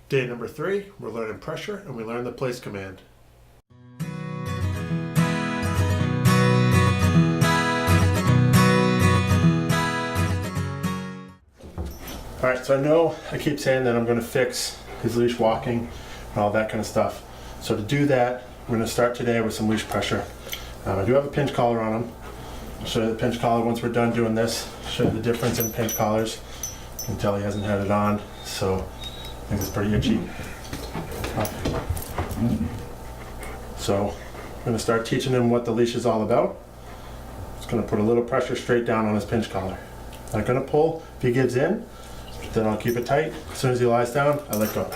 Day number 3, we're learning pressure and we learn the place command. Alright, so I know I keep saying that I'm going to fix his leash walking and all that kind of stuff. So to do that, we're going to start today with some leash pressure. I do have a pinch collar on him. I'll show you the pinch collar once we're done doing this. Show you the difference in pinch collars. You can tell he hasn't had it on, so I think it's pretty itchy. So I'm going to start teaching him what the leash is all about. Just going to put a little pressure straight down on his pinch collar. I'm going to pull. If he gives in, then I'll keep it tight. As soon as he lies down, I let go.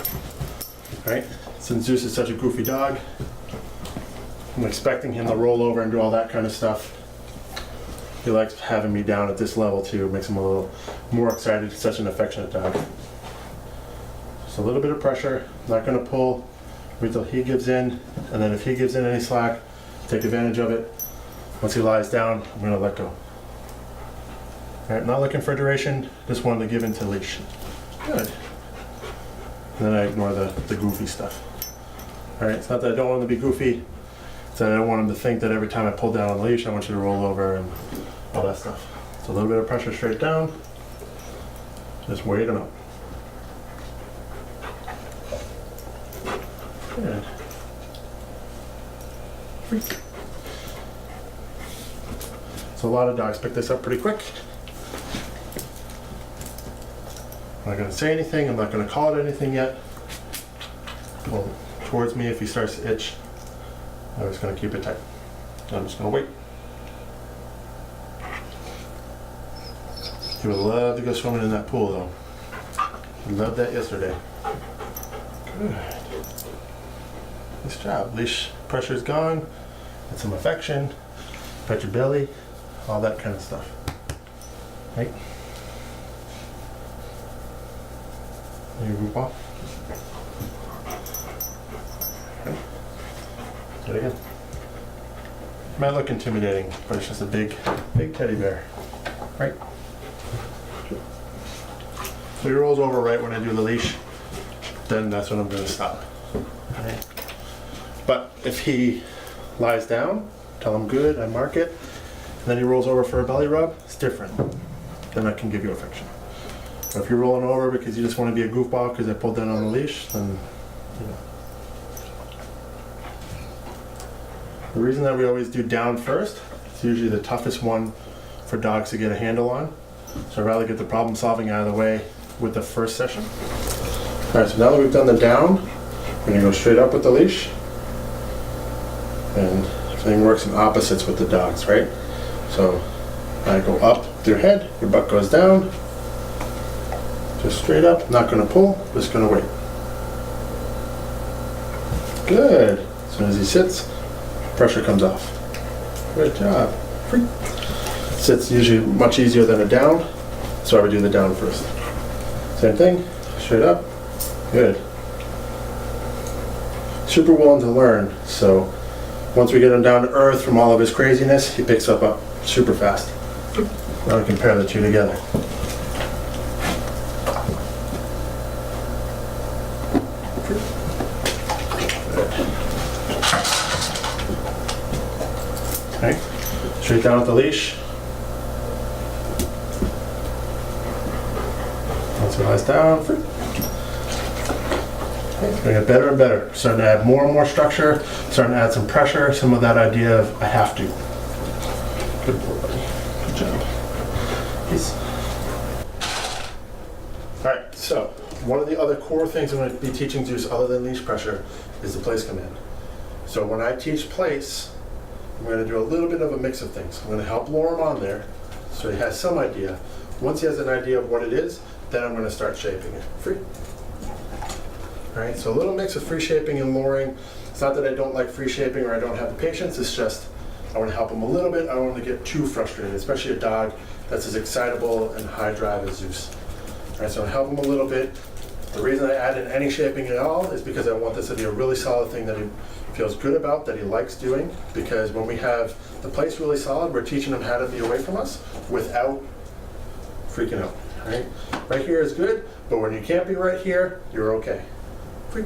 Alright, since Zeus is such a goofy dog, I'm expecting him to roll over and do all that kind of stuff. He likes having me down at this level too. It makes him a little more excited. He's such an affectionate dog. Just a little bit of pressure. I'm not going to pull. Wait till he gives in, and then if he gives in any slack, take advantage of it. Once he lies down, I'm going to let go. Alright, not looking for duration, just wanted to give into leash. Good. And then I ignore the goofy stuff. Alright, it's not that I don't want him to be goofy, it's that I don't want him to think that every time I pull down on the leash, I want you to roll over and all that stuff. So a little bit of pressure straight down, just wait him out. Good. Freak. So a lot of dogs pick this up pretty quick. I'm not going to say anything, I'm not going to call it anything yet. Pull towards me if he starts to itch. I'm just going to keep it tight. I'm just going to wait. He would love to go swimming in that pool though. He loved that yesterday. Good. Nice job. Leash pressure's gone. Get some affection. Pet your belly. All that kind of stuff. Right? You group off. Okay. Do it again. It might look intimidating, but it's just a big teddy bear. Right? So he rolls over right when I do the leash, then that's when I'm going to stop. Okay. But if he lies down, tell him good, I mark it, and then he rolls over for a belly rub, it's different. Then I can give you affection. But if you're rolling over because you just want to be a goofball because I pulled down on the leash, then, you know. The reason that we always do down first, it's usually the toughest one for dogs to get a handle on. So I'd rather get the problem solving out of the way with the first session. Alright, so now that we've done the down, we're going to go straight up with the leash. And everything works in opposites with the dogs, right? So I go up with your head, your butt goes down. Just straight up, not going to pull, just going to wait. Good. As soon as he sits, pressure comes off. Good job. Free. Sits usually much easier than a down, so I would do the down first. Same thing, straight up. Good. Super willing to learn, so once we get him down to earth from all of his craziness, he picks up super fast. Now we compare the two together. Okay, straight down with the leash. Once he lies down, free. Okay, it's going to get better and better. Starting to add more and more structure, starting to add some pressure, some of that idea of I have to. Good boy, buddy. Good job. Peace. Alright, so one of the other core things I'm going to be teaching Zeus other than leash pressure is the place command. So when I teach place, I'm going to do a little bit of a mix of things. I'm going to help lure him on there so he has some idea. Once he has an idea of what it is, then I'm going to start shaping it. Free. Alright, so a little mix of free shaping and luring. It's not that I don't like free shaping or I don't have the patience, it's just I want to help him a little bit. I don't want to get too frustrated, especially a dog that's as excitable and high drive as Zeus. Alright, so I help him a little bit. The reason I add in any shaping at all is because I want this to be a really solid thing that he feels good about, that he likes doing, because when we have the place really solid, we're teaching him how to be away from us without freaking out. Right here is good, but when you can't be right here, you're okay. Free.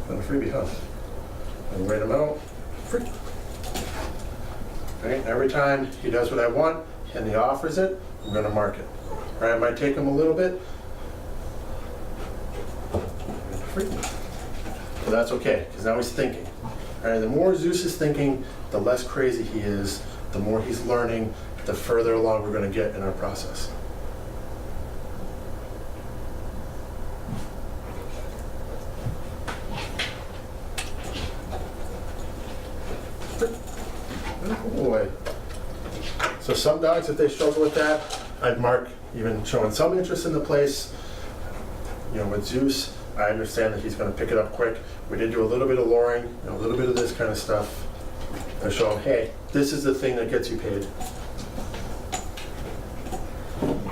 And a freebie, huh? And wait him out. Free. Right? Every time he does what I want and he offers it, I'm going to mark it. Right? I might take him a little bit. Free. But that's okay, because now he's thinking. Right? The more Zeus is thinking, the less crazy he is, the more he's learning, the further along we're going to get in our process. Oh boy. So some dogs, if they struggle with that, I'd mark even showing some interest in the place. You know, with Zeus, I understand that he's going to pick it up quick. We did do a little bit of luring, you know, a little bit of this kind of stuff. I show him, hey, this is the thing that gets you paid.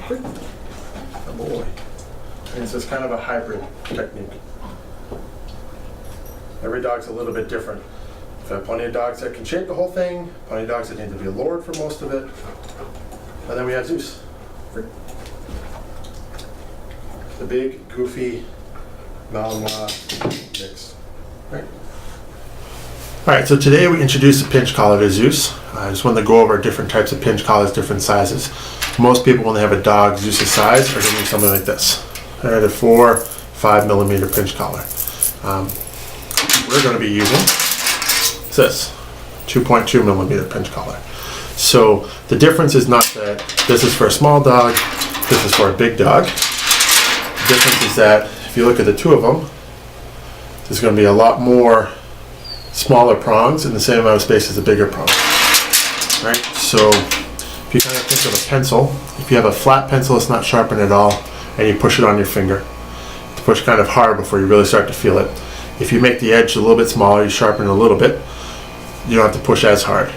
Oh boy. And it's just kind of a hybrid technique. Every dog's a little bit different. I've had plenty of dogs that can shake the whole thing, plenty of dogs that need to be lured for most of it. And then we have Zeus. The big, goofy Malinois mix. Right. Alright, so today we introduced a pinch collar to Zeus. I just wanted to go over different types of pinch collars, different sizes. Most people, when they have a dog Zeus's size, are going to use something like this. Alright, a 4-5 millimeter pinch collar. We're going to be using this 2.2 millimeter pinch collar. So the difference is not that this is for a small dog, this is for a big dog. The difference is that if you look at the two of them, there's going to be a lot more smaller prongs in the same amount of space as the bigger prong. Right? So if you kind of think of a pencil, if you have a flat pencil that's not sharpened at all and you push it on your finger, you push kind of hard before you really start to feel it. If you make the edge a little bit smaller, you sharpen it a little bit, you don't have to push as hard.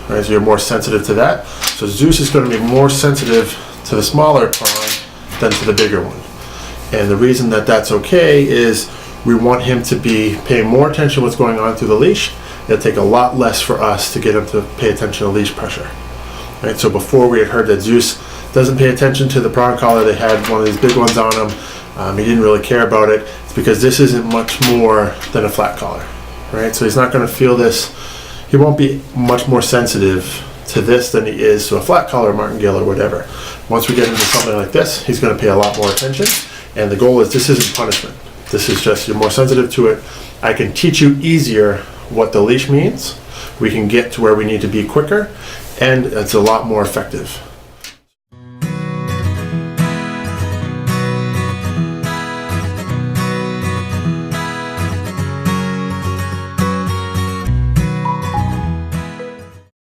Right? So you're more sensitive to that. So Zeus is going to be more sensitive to the smaller prong than to the bigger one. And the reason that that's okay is we want him to be paying more attention to what's going on through the leash. It'll take a lot less for us to get him to pay attention to leash pressure. Right? So before we had heard that Zeus doesn't pay attention to the prong collar, they had one of these big ones on him. He didn't really care about it. It's because this isn't much more than a flat collar. Right? So he's not going to feel this. He won't be much more sensitive to this than he is to a flat collar martingale or whatever. Once we get into something like this, he's going to pay a lot more attention. And the goal is this isn't punishment. This is just you're more sensitive to it. I can teach you easier what the leash means. We can get to where we need to be quicker, and it's a lot more effective.